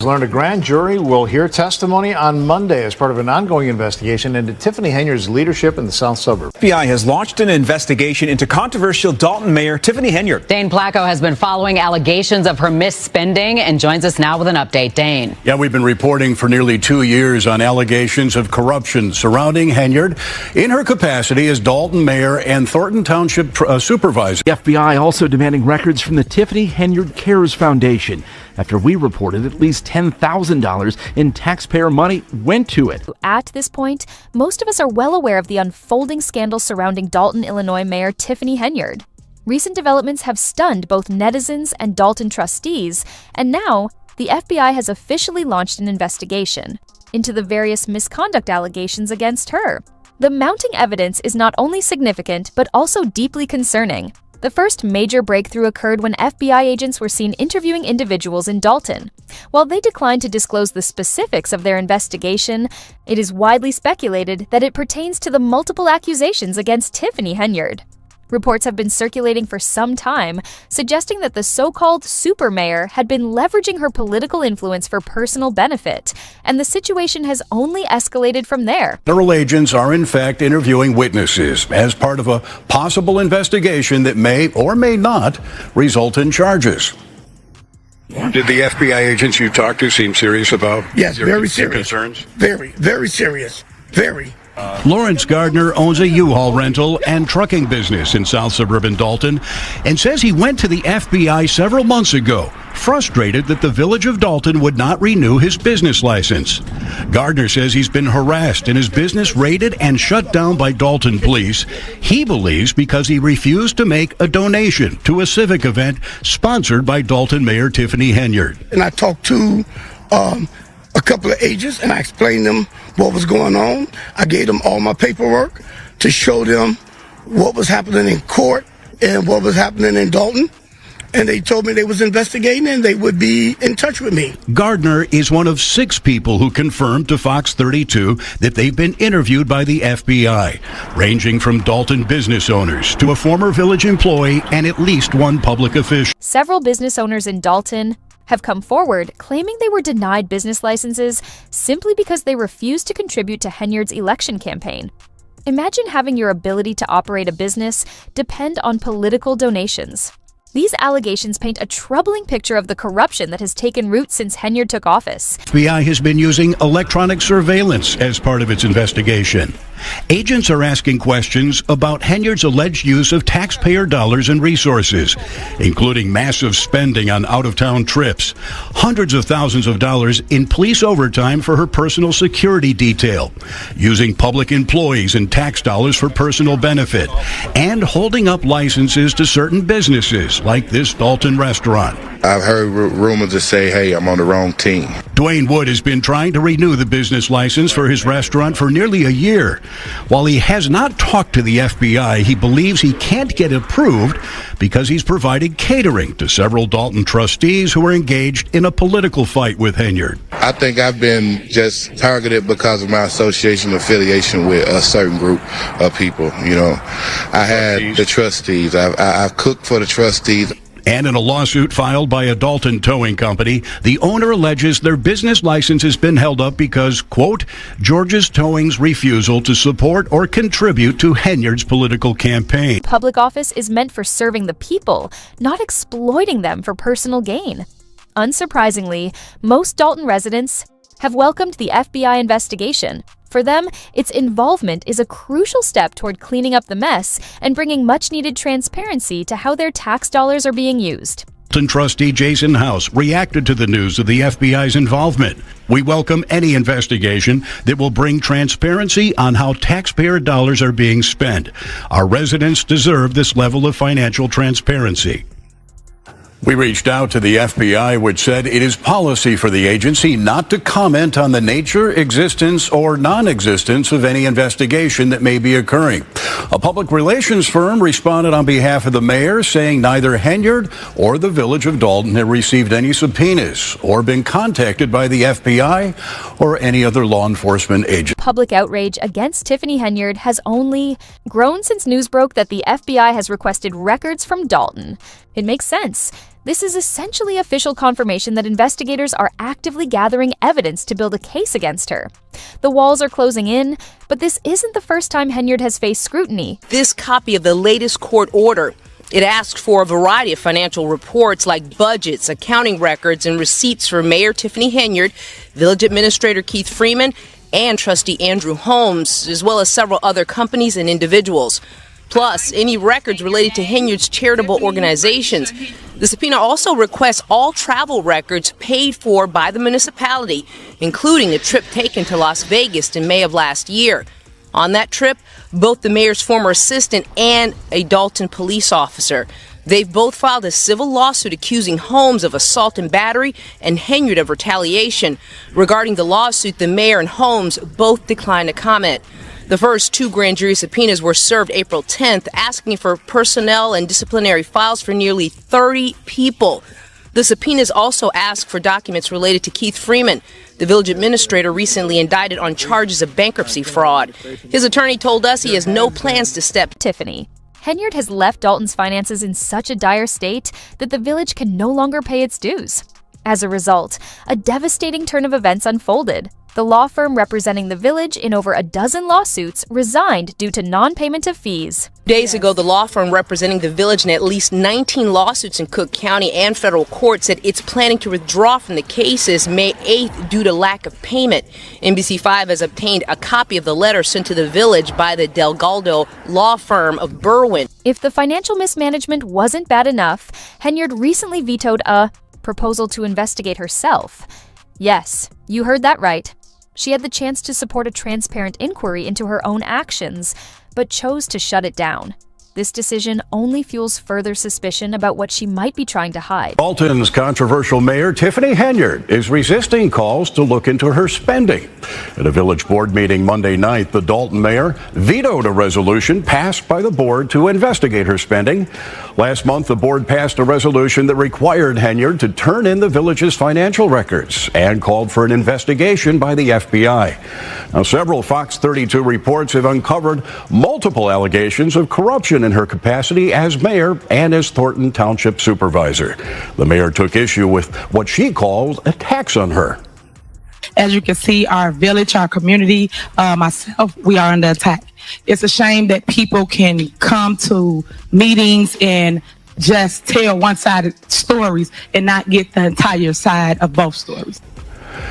learned a grand jury will hear testimony on Monday as part of an ongoing investigation into Tiffany Henyard's leadership in the South Suburbs. FBI has launched an investigation into controversial Dalton Mayor Tiffany Henyard. Dane Placco has been following allegations of her misspending and joins us now with an update. Dane. Yeah, we've been reporting for nearly 2 years on allegations of corruption surrounding Henyard in her capacity as Dalton Mayor and Thornton Township Supervisor. The FBI also demanding records from the Tiffany Henyard Cares Foundation after we reported at least $10,000 in taxpayer money went to it. At this point, most of us are well aware of the unfolding scandal surrounding Dalton, Illinois Mayor Tiffany Henyard. Recent developments have stunned both netizens and Dalton trustees, and now the FBI has officially launched an investigation into the various misconduct allegations against her. The mounting evidence is not only significant, but also deeply concerning. The first major breakthrough occurred when FBI agents were seen interviewing individuals in Dalton. While they declined to disclose the specifics of their investigation, it is widely speculated that it pertains to the multiple accusations against Tiffany Henyard. Reports have been circulating for some time, suggesting that the so-called super mayor had been leveraging her political influence for personal benefit, and the situation has only escalated from there. Federal agents are in fact interviewing witnesses as part of a possible investigation that may or may not result in charges. Did the FBI agents you talked to seem serious about your very serious concerns? Very, very serious. Very. Lawrence Gardner owns a U-Haul rental and trucking business in South Suburban Dalton and says he went to the FBI several months ago, frustrated that the village of Dalton would not renew his business license. Gardner says he's been harassed and his business raided and shut down by Dalton police. He believes because he refused to make a donation to a civic event sponsored by Dalton Mayor Tiffany Henyard. And I talked to a couple of agents, and I explained them what was going on. I gave them all my paperwork to show them what was happening in court and what was happening in Dalton. And they told me they was investigating and they would be in touch with me. Gardner is one of 6 people who confirmed to Fox 32 that they've been interviewed by the FBI, ranging from Dalton business owners to a former village employee and at least one public official. Several business owners in Dalton have come forward claiming they were denied business licenses simply because they refused to contribute to Henyard's election campaign. Imagine having your ability to operate a business depend on political donations. These allegations paint a troubling picture of the corruption that has taken root since Henyard took office. FBI has been using electronic surveillance as part of its investigation. Agents are asking questions about Henyard's alleged use of taxpayer dollars and resources, including massive spending on out-of-town trips, hundreds of thousands of dollars in police overtime for her personal security detail, using public employees and tax dollars for personal benefit, and holding up licenses to certain businesses like this Dalton restaurant. I've heard rumors that say, hey, I'm on the wrong team. Dwayne Wood has been trying to renew the business license for his restaurant for nearly a year. While he has not talked to the FBI, he believes he can't get approved because he's provided catering to several Dalton trustees who are engaged in a political fight with Henyard. I think I've been just targeted because of my association affiliation with a certain group of people. You know, I had the trustees. I've cooked for the trustees. And in a lawsuit filed by a Dalton towing company, the owner alleges their business license has been held up because, quote, George's Towing's refusal to support or contribute to Henyard's political campaign. Public office is meant for serving the people, not exploiting them for personal gain. Unsurprisingly, most Dalton residents have welcomed the FBI investigation. For them, its involvement is a crucial step toward cleaning up the mess and bringing much-needed transparency to how their tax dollars are being used. Dalton trustee Jason House reacted to the news of the FBI's involvement. We welcome any investigation that will bring transparency on how taxpayer dollars are being spent. Our residents deserve this level of financial transparency. We reached out to the FBI, which said it is policy for the agency not to comment on the nature, existence, or non-existence of any investigation that may be occurring. A public relations firm responded on behalf of the mayor, saying neither Henyard or the village of Dalton have received any subpoenas or been contacted by the FBI or any other law enforcement agency. Public outrage against Tiffany Henyard has only grown since news broke that the FBI has requested records from Dalton. It makes sense. This is essentially official confirmation that investigators are actively gathering evidence to build a case against her. The walls are closing in, but this isn't the first time Henyard has faced scrutiny. This copy of the latest court order, it asked for a variety of financial reports like budgets, accounting records, and receipts for Mayor Tiffany Henyard, Village Administrator Keith Freeman, and Trustee Andrew Holmes, as well as several other companies and individuals. Plus, any records related to Henyard's charitable organizations. The subpoena also requests all travel records paid for by the municipality, including a trip taken to Las Vegas in May of last year. On that trip, both the mayor's former assistant and a Dalton police officer. They've both filed a civil lawsuit accusing Holmes of assault and battery and Henyard of retaliation. Regarding the lawsuit, the mayor and Holmes both declined to comment. The first two grand jury subpoenas were served April 10th, asking for personnel and disciplinary files for nearly 30 people. The subpoenas also ask for documents related to Keith Freeman, the village administrator recently indicted on charges of bankruptcy fraud. His attorney told us he has no plans to step. Tiffany. Henyard has left Dalton's finances in such a dire state that the village can no longer pay its dues. As a result, a devastating turn of events unfolded. The law firm representing the village in over a dozen lawsuits resigned due to non-payment of fees. Days ago, the law firm representing the village in at least 19 lawsuits in Cook County and federal court said it's planning to withdraw from the cases May 8th due to lack of payment. NBC5 has obtained a copy of the letter sent to the village by the Delgado law firm of Berwyn. If the financial mismanagement wasn't bad enough, Henyard recently vetoed a proposal to investigate herself. Yes, you heard that right. She had the chance to support a transparent inquiry into her own actions, but chose to shut it down. This decision only fuels further suspicion about what she might be trying to hide. Dalton's controversial mayor, Tiffany Henyard, is resisting calls to look into her spending. At a village board meeting Monday night, the Dalton mayor vetoed a resolution passed by the board to investigate her spending. Last month, the board passed a resolution that required Henyard to turn in the village's financial records and called for an investigation by the FBI. Now, several Fox 32 reports have uncovered multiple allegations of corruption in her capacity as mayor and as Thornton Township supervisor. The mayor took issue with what she called attacks on her. As you can see, our village, our community, myself, we are under attack. It's a shame that people can come to meetings and just tell one-sided stories and not get the entire side of both stories.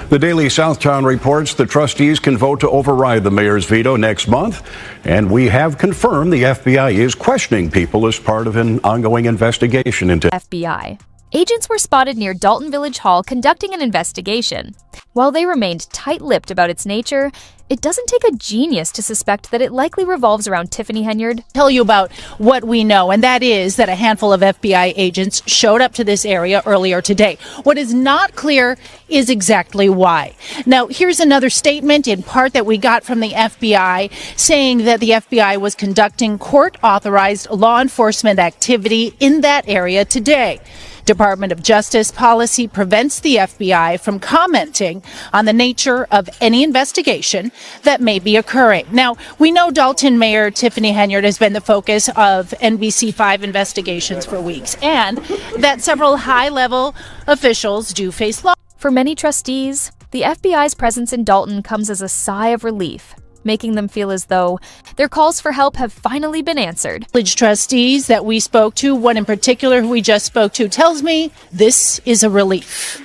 The Daily Southtown reports the trustees can vote to override the mayor's veto next month, and we have confirmed the FBI is questioning people as part of an ongoing investigation into FBI. Agents were spotted near Dalton Village Hall conducting an investigation. While they remained tight-lipped about its nature, it doesn't take a genius to suspect that it likely revolves around Tiffany Henyard. Tell you about what we know, and that is that a handful of FBI agents showed up to this area earlier today. What is not clear is exactly why. Now, here's another statement in part that we got from the FBI saying that the FBI was conducting court-authorized law enforcement activity in that area today. Department of Justice policy prevents the FBI from commenting on the nature of any investigation that may be occurring. Now, we know Dalton Mayor Tiffany Henyard has been the focus of NBC5 investigations for weeks, and that several high-level officials do face law. For many trustees, the FBI's presence in Dalton comes as a sigh of relief, making them feel as though their calls for help have finally been answered. Village trustees that we spoke to, one in particular who we just spoke to, tells me this is a relief.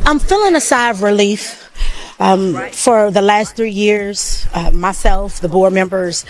I'm feeling a sigh of relief. For the last 3 years, myself, the board members,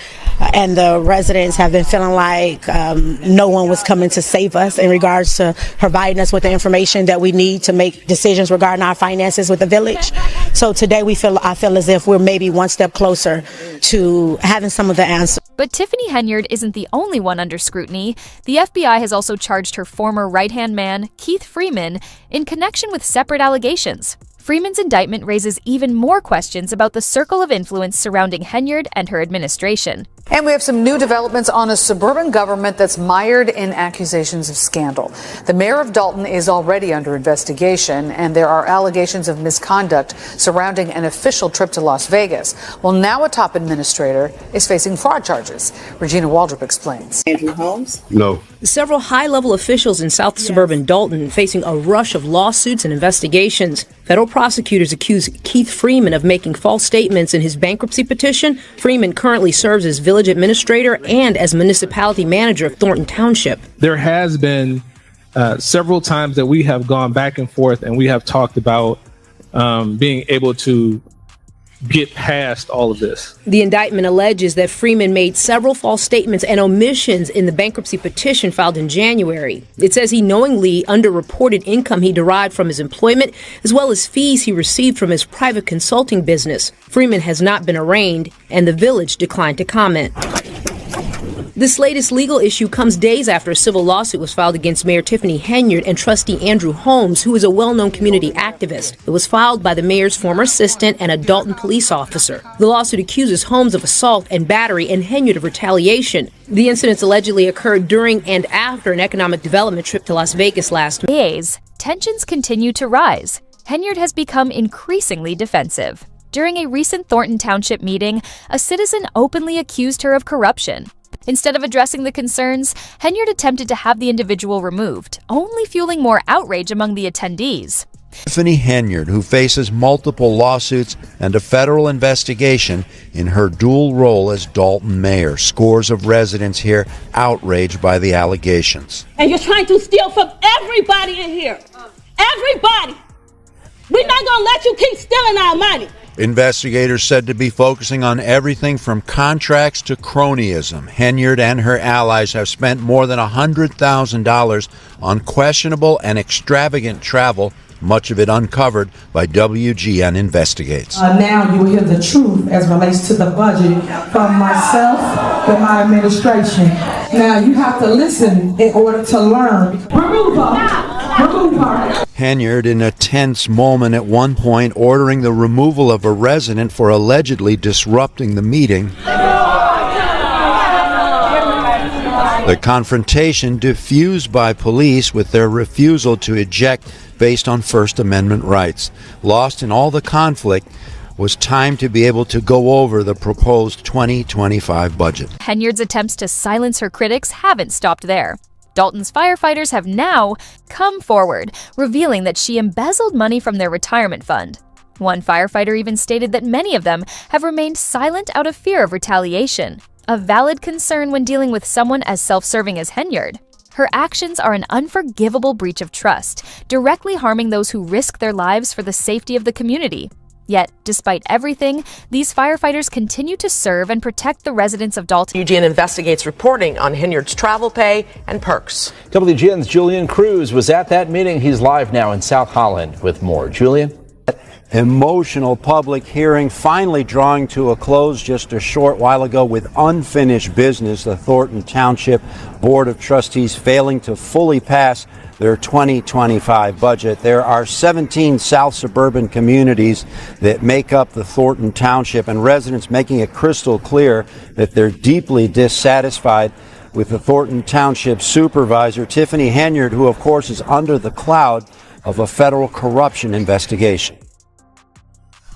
and the residents have been feeling like no one was coming to save us in regards to providing us with the information that we need to make decisions regarding our finances with the village. So today I feel as if we're maybe one step closer to having some of the answers. But Tiffany Henyard isn't the only one under scrutiny. The FBI has also charged her former right-hand man, Keith Freeman, in connection with separate allegations. Freeman's indictment raises even more questions about the circle of influence surrounding Henyard and her administration. And we have some new developments on a suburban government that's mired in accusations of scandal. The mayor of Dalton is already under investigation, and there are allegations of misconduct surrounding an official trip to Las Vegas. Well, now a top administrator is facing fraud charges. Regina Waldrop explains. Andrew Holmes? No. Several high-level officials in South Suburban Dalton facing a rush of lawsuits and investigations. Federal prosecutors accuse Keith Freeman of making false statements in his bankruptcy petition. Freeman currently serves as village administrator and as municipality manager of Thornton Township. There has been several times that we have gone back and forth and we have talked about being able to get past all of this. The indictment alleges that Freeman made several false statements and omissions in the bankruptcy petition filed in January. It says he knowingly underreported income he derived from his employment, as well as fees he received from his private consulting business. Freeman has not been arraigned, and the village declined to comment. This latest legal issue comes days after a civil lawsuit was filed against Mayor Tiffany Henyard and trustee Andrew Holmes, who is a well-known community activist. It was filed by the mayor's former assistant and a Dalton police officer. The lawsuit accuses Holmes of assault and battery and Henyard of retaliation. The incidents allegedly occurred during and after an economic development trip to Las Vegas last May. Tensions continue to rise. Henyard has become increasingly defensive. During a recent Thornton Township meeting, a citizen openly accused her of corruption. Instead of addressing the concerns, Henyard attempted to have the individual removed, only fueling more outrage among the attendees. Tiffany Henyard, who faces multiple lawsuits and a federal investigation in her dual role as Dalton mayor. Scores of residents here outraged by the allegations. And you're trying to steal from everybody in here. Everybody. We're not going to let you keep stealing our money. Investigators said to be focusing on everything from contracts to cronyism. Henyard and her allies have spent more than $100,000 on questionable and extravagant travel, much of it uncovered by WGN Investigates. Now you will hear the truth as relates to the budget from myself and my administration. Now you have to listen in order to learn. Remove her. Remove her. Henyard, in a tense moment at one point, ordering the removal of a resident for allegedly disrupting the meeting. The confrontation diffused by police with their refusal to eject based on First Amendment rights. Lost in all the conflict was time to be able to go over the proposed 2025 budget. Henyard's attempts to silence her critics haven't stopped there. Dalton's firefighters have now come forward, revealing that she embezzled money from their retirement fund. One firefighter even stated that many of them have remained silent out of fear of retaliation, a valid concern when dealing with someone as self-serving as Henyard. Her actions are an unforgivable breach of trust, directly harming those who risk their lives for the safety of the community. Yet, despite everything, these firefighters continue to serve and protect the residents of Dalton. WGN Investigates reporting on Henyard's travel pay and perks. WGN's Julian Cruz was at that meeting. He's live now in South Holland with more. Julian? Emotional public hearing finally drawing to a close just a short while ago with unfinished business. The Thornton Township Board of Trustees failing to fully pass their 2025 budget. There are 17 South suburban communities that make up the Thornton Township, and residents making it crystal clear that they're deeply dissatisfied with the Thornton Township supervisor, Tiffany Henyard, who of course is under the cloud of a federal corruption investigation.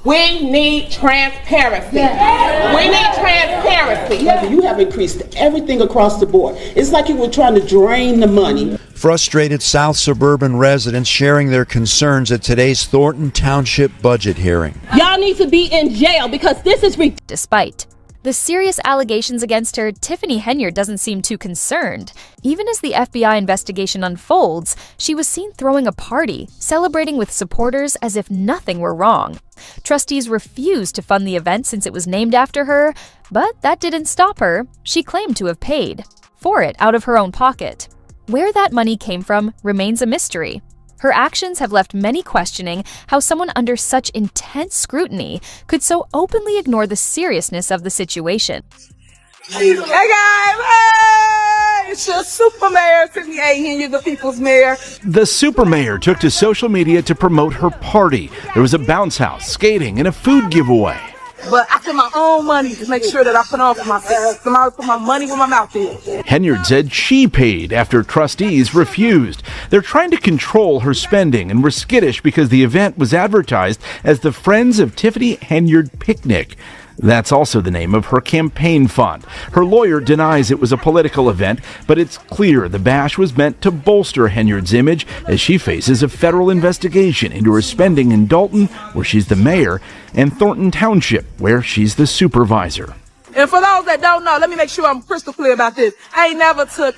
We need transparency. We need transparency. You have increased everything across the board. It's like you were trying to drain the money. Frustrated South suburban residents sharing their concerns at today's Thornton Township budget hearing. Y'all need to be in jail because this is ridiculous. Despite the serious allegations against her, Tiffany Henyard doesn't seem too concerned. Even as the FBI investigation unfolds, she was seen throwing a party, celebrating with supporters as if nothing were wrong. Trustees refused to fund the event since it was named after her, but that didn't stop her. She claimed to have paid for it out of her own pocket. Where that money came from remains a mystery. Her actions have left many questioning how someone under such intense scrutiny could so openly ignore the seriousness of the situation. Hey guys, hey! It's your super mayor, Tiffany Henyard, the people's mayor. The super mayor took to social media to promote her party. There was a bounce house, skating, and a food giveaway. but I put my own money to make sure that I put on for myself. So I put my money where my mouth is. Henyard said she paid after trustees refused. They're trying to control her spending and were skittish because the event was advertised as the Friends of Tiffany Henyard Picnic. That's also the name of her campaign fund. Her lawyer denies it was a political event, but it's clear the bash was meant to bolster Henyard's image as she faces a federal investigation into her spending in Dalton, where she's the mayor, and Thornton Township, where she's the supervisor. And for those that don't know, let me make sure I'm crystal clear about this. I ain't never took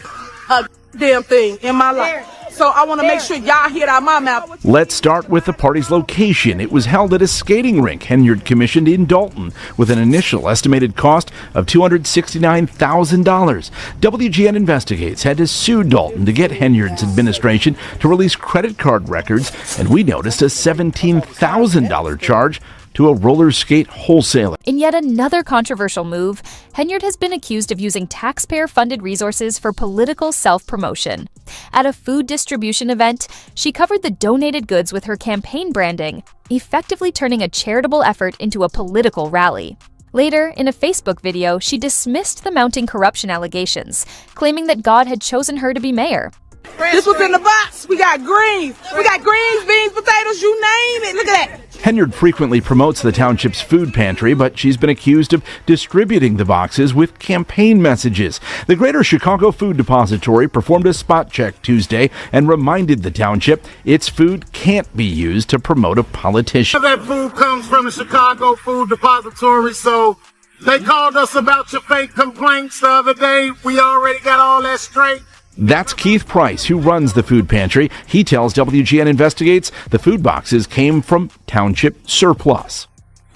a damn thing in my life. So I want to make sure y'all hear it out of my mouth. Let's start with the party's location. It was held at a skating rink Henyard commissioned in Dalton with an initial estimated cost of $269,000. WGN Investigates had to sue Dalton to get Henyard's administration to release credit card records, and we noticed a $17,000 charge to a roller skate wholesaler. In yet another controversial move, Henyard has been accused of using taxpayer-funded resources for political self-promotion. At a food distribution event, she covered the donated goods with her campaign branding, effectively turning a charitable effort into a political rally. Later, in a Facebook video, she dismissed the mounting corruption allegations, claiming that God had chosen her to be mayor. This was in the box. We got greens. We got greens, beans, potatoes, you name it. Look at that. Henyard frequently promotes the township's food pantry, but she's been accused of distributing the boxes with campaign messages. The Greater Chicago Food Depository performed a spot check Tuesday and reminded the township its food can't be used to promote a politician. That food comes from the Chicago Food Depository, so they called us about your fake complaints the other day. We already got all that straight. That's Keith Price, who runs the food pantry. He tells WGN Investigates the food boxes came from township surplus.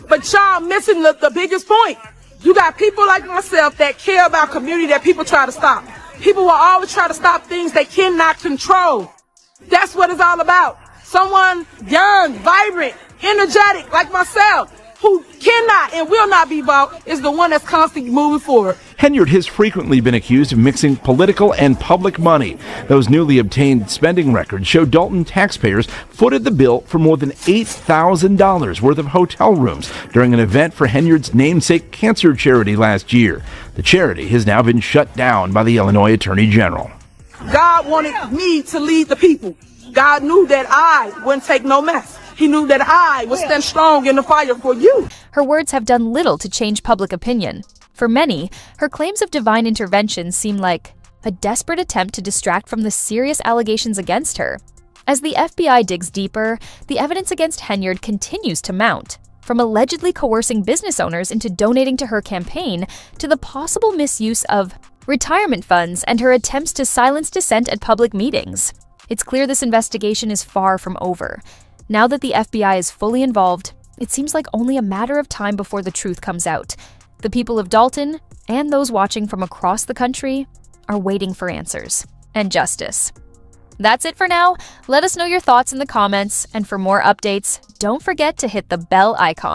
But y'all missing the biggest point. You got people like myself that care about community that people try to stop. People will always try to stop things they cannot control. That's what it's all about. Someone young, vibrant, energetic like myself, who cannot and will not be bought, is the one that's constantly moving forward. Henyard has frequently been accused of mixing political and public money. Those newly obtained spending records show Dalton taxpayers footed the bill for more than $8,000 worth of hotel rooms during an event for Henyard's namesake cancer charity last year. The charity has now been shut down by the Illinois Attorney General. God wanted me to lead the people. God knew that I wouldn't take no mess. He knew that I would stand strong in the fire for you. Her words have done little to change public opinion. For many, her claims of divine intervention seem like a desperate attempt to distract from the serious allegations against her. As the FBI digs deeper, the evidence against Henyard continues to mount, from allegedly coercing business owners into donating to her campaign to the possible misuse of retirement funds and her attempts to silence dissent at public meetings. It's clear this investigation is far from over. Now that the FBI is fully involved, it seems like only a matter of time before the truth comes out. The people of Dalton, and those watching from across the country, are waiting for answers and justice. That's it for now. Let us know your thoughts in the comments, and for more updates, don't forget to hit the bell icon.